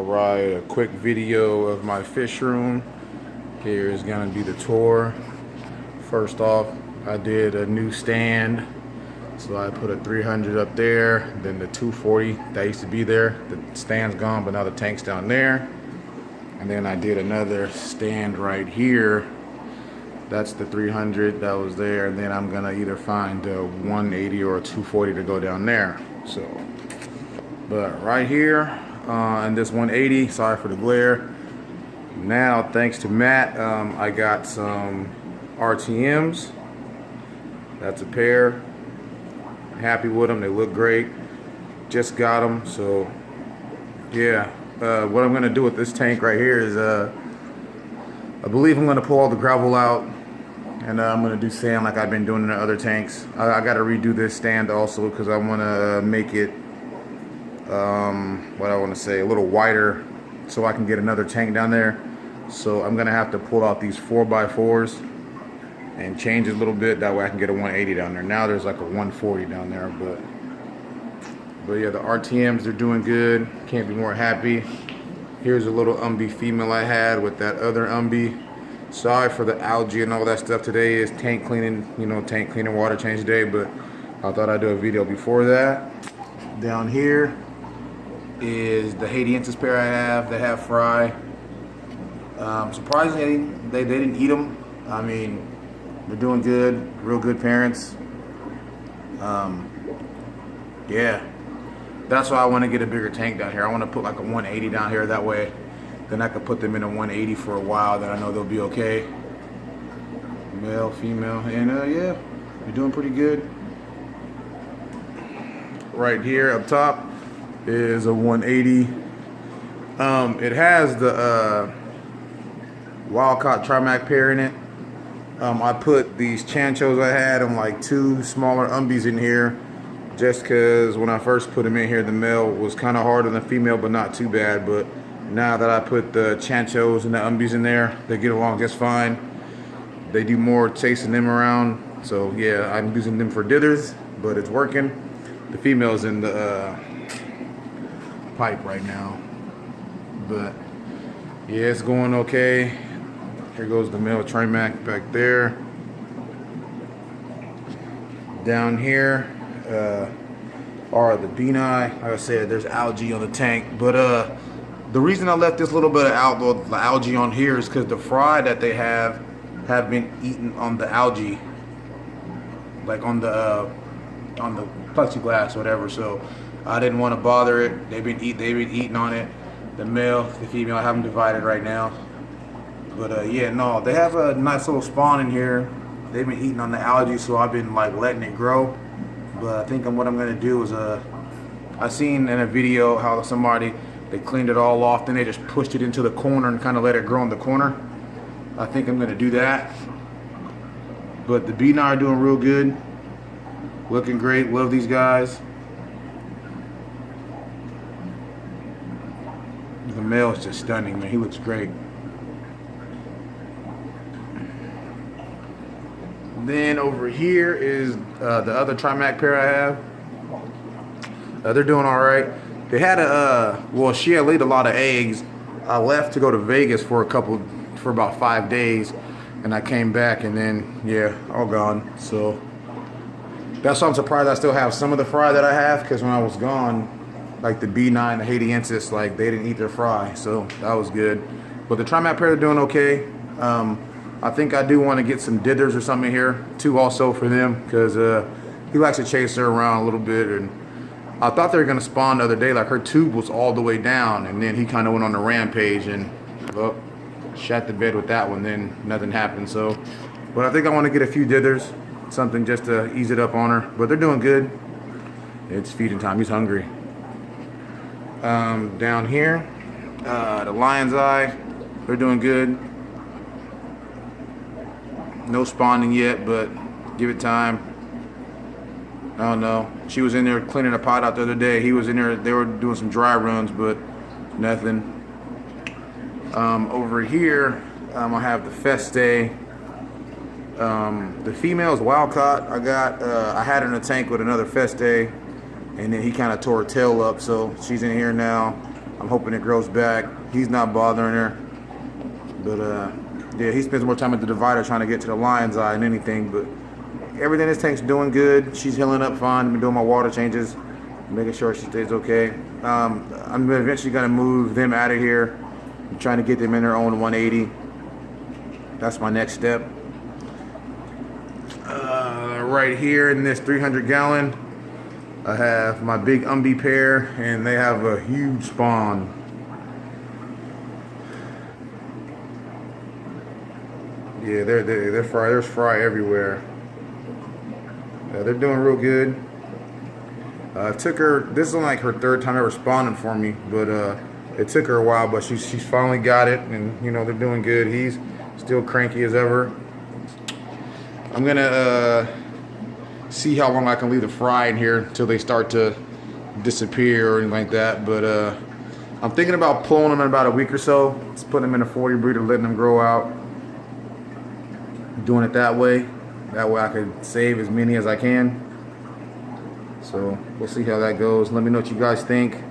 provide a quick video of my fish room. Here is gonna be the tour. First off, I did a new stand. So I put a 300 up there, then the 240 that used to be there. The stand's gone, but now the tank's down there. And then I did another stand right here. That's the 300 that was there. And then I'm gonna either find a 180 or a 240 to go down there. So, but right here, and this 180, sorry for the glare. Now, thanks to Matt, I got some RTMs. That's a pair. Happy with them, they look great. Just got them, so yeah. What I'm gonna do with this tank right here is, I believe I'm gonna pull all the gravel out, and I'm gonna do sand like I've been doing in the other tanks. I gotta redo this stand also because I wanna make it, what I wanna say, a little wider so I can get another tank down there. So I'm gonna have to pull out these 4x4s and change it a little bit, that way I can get a 180 down there. Now there's like a 140 down there, but yeah, the RTMs, they're doing good. Can't be more happy. Here's a little Umbi female I had with that other Umbi. Sorry for the algae and all that stuff. Today is tank cleaning, tank cleaning, water change day, but I thought I'd do a video before that. Down here is the Haitiensis pair I have. They have fry. Surprisingly, they didn't eat them. I mean, they're doing good, real good parents. Yeah, that's why I want to get a bigger tank down here. I want to put like a 180 down here, that way then I could put them in a 180 for a while, then I know they'll be okay. Male, female, and yeah, they're doing pretty good. Right here up top is a 180. It has the Wild-Caught Trimac pair in it. I put these Chanchos I had on like 2 smaller Umbies in here, just because when I first put them in here, the male was kind of harder than the female, but not too bad. But now that I put the Chanchos and the Umbies in there, they get along just fine. They do more chasing them around. So yeah, I'm using them for dithers, but it's working. The female's in the pipe right now, but yeah, it's going okay. Here goes the male Trimac back there. Down here are the Benai. Like I said, there's algae on the tank, but the reason I left this little bit of algae on here is because the fry that they have been eaten on the algae, like on the plexiglass or whatever. So I didn't want to bother it. They've been eating on it. The male, the female, I have them divided right now. But yeah, no, they have a nice little spawn in here. They've been eating on the algae, so I've been like letting it grow. But I think what I'm gonna do is, I seen in a video how they cleaned it all off, then they just pushed it into the corner and kind of let it grow in the corner. I think I'm gonna do that. But the Benai are doing real good, looking great. Love these guys. The male is just stunning, man. He looks great. Then over here is the other Trimac pair I have. They're doing all right. They had well, she had laid a lot of eggs. I left to go to Vegas for about 5 days, and I came back, and then yeah, all gone. So that's why I'm surprised I still have some of the fry that I have, because when I was gone, like the Benai and the Haitiensis, like they didn't eat their fry, so that was good. But the Trimac pair are doing okay. I think I do want to get some dithers or something here too, also for them, because he likes to chase her around a little bit. And I thought they were gonna spawn the other day, like her tube was all the way down, and then he kind of went on a rampage and well, shot the bed with that one. Then nothing happened. So, but I think I want to get a few dithers, something just to ease it up on her. But they're doing good. It's feeding time. He's hungry. Down here, the Lion's Eye, they're doing good. No spawning yet, but give it time. I don't know. She was in there cleaning a pot out the other day. He was in there. They were doing some dry runs, but nothing. Over here, I have the Feste. The female is Wild-Caught. I had her in a tank with another Feste, and then he kind of tore her tail up, so she's in here now. I'm hoping it grows back. He's not bothering her. But yeah, he spends more time at the divider trying to get to the lion's eye than anything. But everything in this tank's doing good. She's healing up fine. I've been doing my water changes, making sure she stays okay. I'm eventually gonna move them out of here. I'm trying to get them in their own 180. That's my next step. Right here in this 300 gallon, I have my big Umbi pair, and they have a huge spawn. Yeah, they're fry. There's fry everywhere. They're doing real good. Took her. This is like her third time ever spawning for me, but it took her a while. But she's finally got it, and you know they're doing good. He's still cranky as ever. I'm gonna see how long I can leave the fry in here until they start to disappear or anything like that. But I'm thinking about pulling them in about a week or so. Just putting them in a 40 breeder, letting them grow out. Doing it that way. That way I could save as many as I can. So we'll see how that goes. Let me know what you guys think.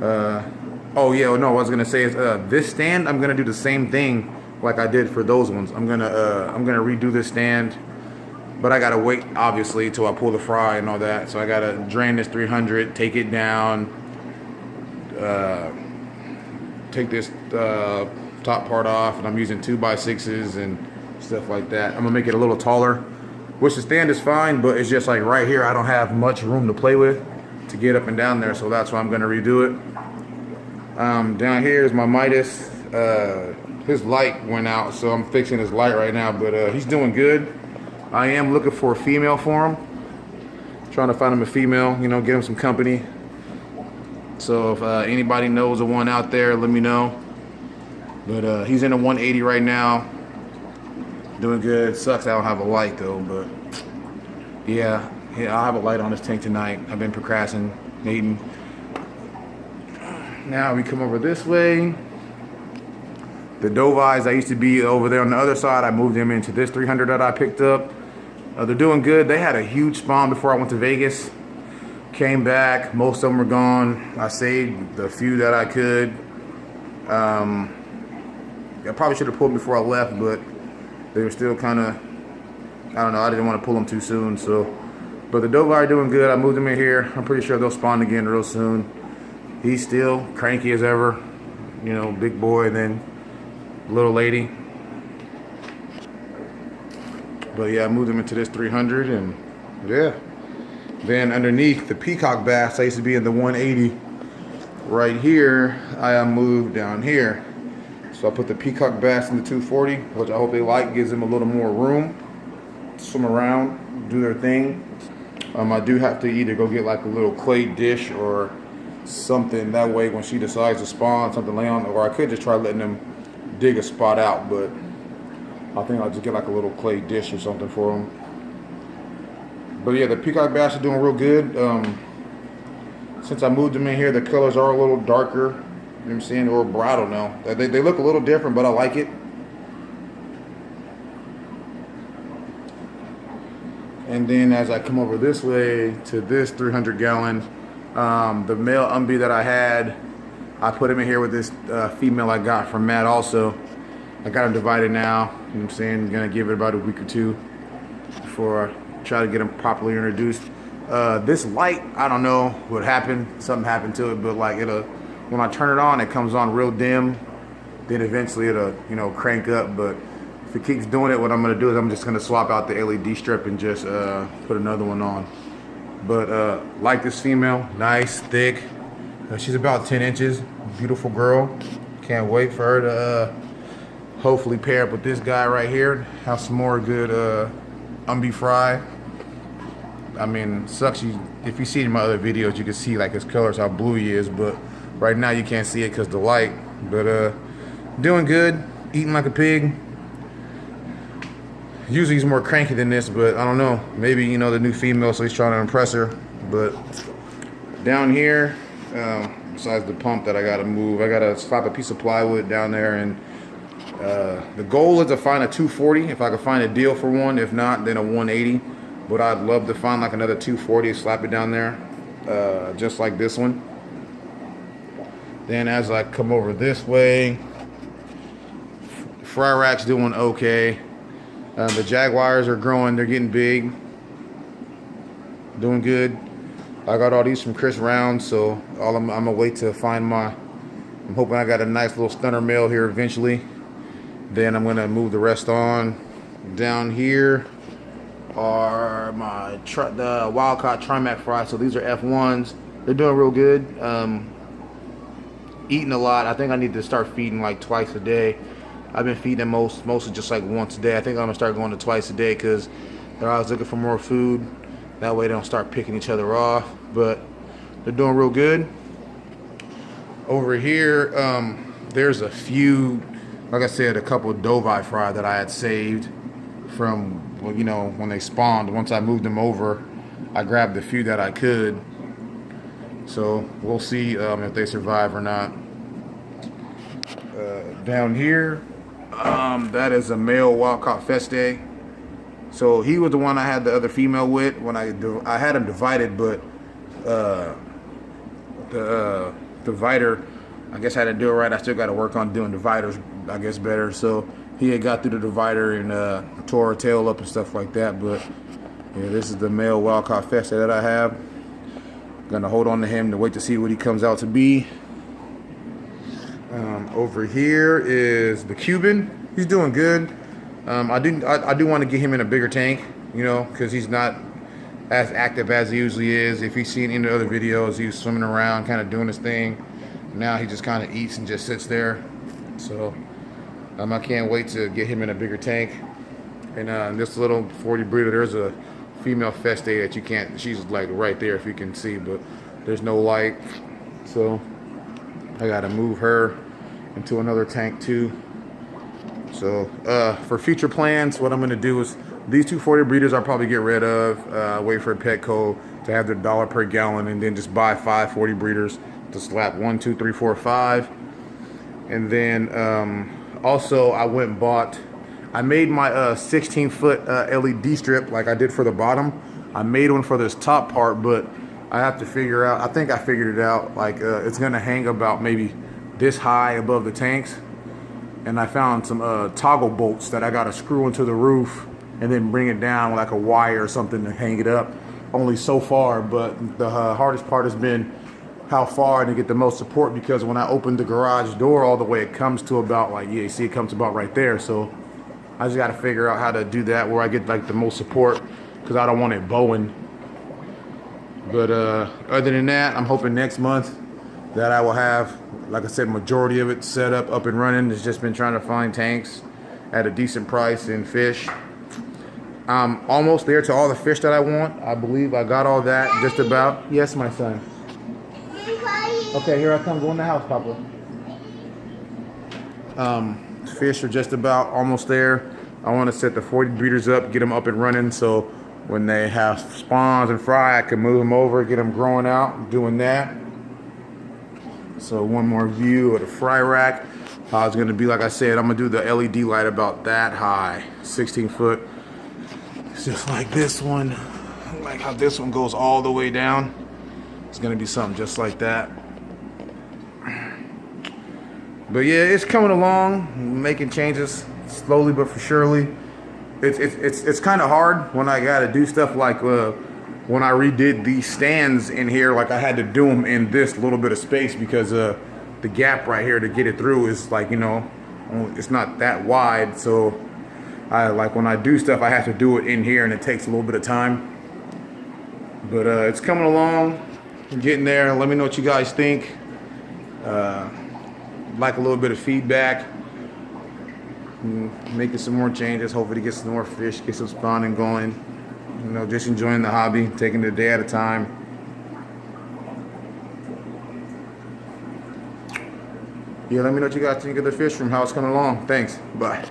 Oh yeah, no, what I was gonna say is this stand, I'm gonna do the same thing like I did for those ones. I'm gonna redo this stand, but I gotta wait obviously till I pull the fry and all that. So I gotta drain this 300, take it down, take this top part off, and I'm using 2x6s and stuff like that. I'm gonna make it a little taller, which the stand is fine, but it's just like right here I don't have much room to play with to get up and down there, so that's why I'm gonna redo it. Down here is my Midas. His light went out, so I'm fixing his light right now, but he's doing good. I am looking for a female for him. Trying to find him a female, you know, get him some company. So if anybody knows of one out there, let me know. But he's in a 180 right now. Doing good. Sucks I don't have a light though, but yeah, I'll have a light on this tank tonight. I've been procrastinating. Now we come over this way. The Dovies, I used to be over there on the other side. I moved them into this 300 that I picked up. They're doing good. They had a huge spawn before I went to Vegas. Came back. Most of them were gone. I saved the few that I could. I probably should have pulled them before I left, but they were still kind of, I don't know, I didn't want to pull them too soon. So, but the Dovi are doing good. I moved them in here. I'm pretty sure they'll spawn again real soon. He's still cranky as ever. You know, big boy, and then little lady. But yeah, I moved them into this 300, and yeah. Then underneath the peacock bass, I used to be in the 180. Right here, I moved down here. So I put the peacock bass in the 240, which I hope they like. Gives them a little more room to swim around, do their thing. I do have to either go get like a little clay dish or something. That way when she decides to spawn, something lay on, or I could just try letting them dig a spot out, but I think I'll just get like a little clay dish or something for them. But yeah, the peacock bass are doing real good. Since I moved them in here, the colors are a little darker. You know what I'm saying? Or I don't know. They look a little different, but I like it. And then as I come over this way to this 300 gallon, the male Umbi that I had, I put him in here with this female I got from Matt also. I got him divided now. You know what I'm saying? I'm gonna give it about a week or two before I try to get him properly introduced. This light, I don't know what happened. Something happened to it, but like when I turn it on, it comes on real dim. Then eventually it'll, you know, crank up. But if it keeps doing it, what I'm gonna do is I'm just gonna swap out the LED strip and just put another one on. But like this female, nice, thick. She's about 10 inches, beautiful girl. Can't wait for her to hopefully pair up with this guy right here. Have some more good Umbi fry. I mean, sucks. If you see in my other videos, you can see like his colors, how blue he is. But right now you can't see it because the light. But doing good, eating like a pig. Usually he's more cranky than this, but I don't know. Maybe, you know, the new female, so he's trying to impress her. But down here, besides the pump that I gotta move, I gotta slap a piece of plywood down there, and the goal is to find a 240 if I can find a deal for one. If not, then a 180. But I'd love to find like another 240, slap it down there, just like this one. Then as I come over this way, fry rack's doing okay. The Jaguars are growing, they're getting big, doing good. I got all these from Chris Round, so I'm gonna wait to find I'm hoping I got a nice little stunner male here eventually. Then I'm gonna move the rest on. Down here are the Wildcat Trimac fries. So these are F1s. They're doing real good. Eating a lot. I think I need to start feeding like twice a day. I've been feeding them mostly just like once a day. I think I'm gonna start going to twice a day because they're always looking for more food. That way they don't start picking each other off. But they're doing real good. Over here, there's a few, like I said, a couple of Dovi fry that I had saved from, well, you know, when they spawned. Once I moved them over, I grabbed the few that I could. So we'll see if they survive or not. Down here, that is a male Wildcat Feste. So he was the one I had the other female with when I had them divided, but the divider, I guess I had to do it right. I still got to work on doing dividers, I guess, better. So he had got through the divider and tore her tail up and stuff like that. But yeah, this is the male Wildcat Feste that I have. Gonna hold on to him to wait to see what he comes out to be. Over here is the Cuban. He's doing good. I do want to get him in a bigger tank, you know, because he's not as active as he usually is. If you've seen any other videos, he was swimming around, kind of doing his thing. Now he just kind of eats and just sits there. So I can't wait to get him in a bigger tank. And this little 40 breeder, there's a female Feste that you can't, she's like right there if you can see, but there's no light. So I gotta move her into another tank too. So for future plans, what I'm gonna do is these 240 breeders I'll probably get rid of, wait for Petco to have their $1 per gallon, and then just buy 5 40 breeders to slap 1, 2, 3, 4, 5. And then also I went and bought, I made my 16-foot LED strip like I did for the bottom. I made one for this top part, but I have to figure out, I think I figured it out, like it's gonna hang about maybe this high above the tanks. And I found some toggle bolts that I gotta screw into the roof and then bring it down with like a wire or something to hang it up. Only so far, but the hardest part has been how far to get the most support, because when I open the garage door all the way, it comes to about like, yeah, you see it comes about right there. So I just gotta figure out how to do that where I get like the most support, because I don't want it bowing. But other than that, I'm hoping next month that I will have, like I said, majority of it set up and running. It's just been trying to find tanks at a decent price and fish. I'm almost there to all the fish that I want. I believe I got all that just about. Yes, my son. Okay, here I come. Go in the house, Papa. Fish are just about almost there. I want to set the 40 breeders up, get them up and running, so when they have spawns and fry, I can move them over, get them growing out, doing that. So one more view of the fry rack. How it's going to be, like I said, I'm going to do the LED light about that high, 16 foot. It's just like this one, like how this one goes all the way down. It's going to be something just like that. But yeah, it's coming along, making changes slowly but for surely. It's kind of hard when I got to do stuff like when I redid these stands in here, like I had to do them in this little bit of space because the gap right here to get it through is like, you know, it's not that wide. So I like when I do stuff, I have to do it in here, and it takes a little bit of time. But it's coming along, getting there. Let me know what you guys think. Like a little bit of feedback. Making some more changes, hopefully get some more fish, get some spawning going. You know, just enjoying the hobby, taking it a day at a time. Yeah, let me know what you guys think of the fish room, how it's coming along. Thanks. Bye.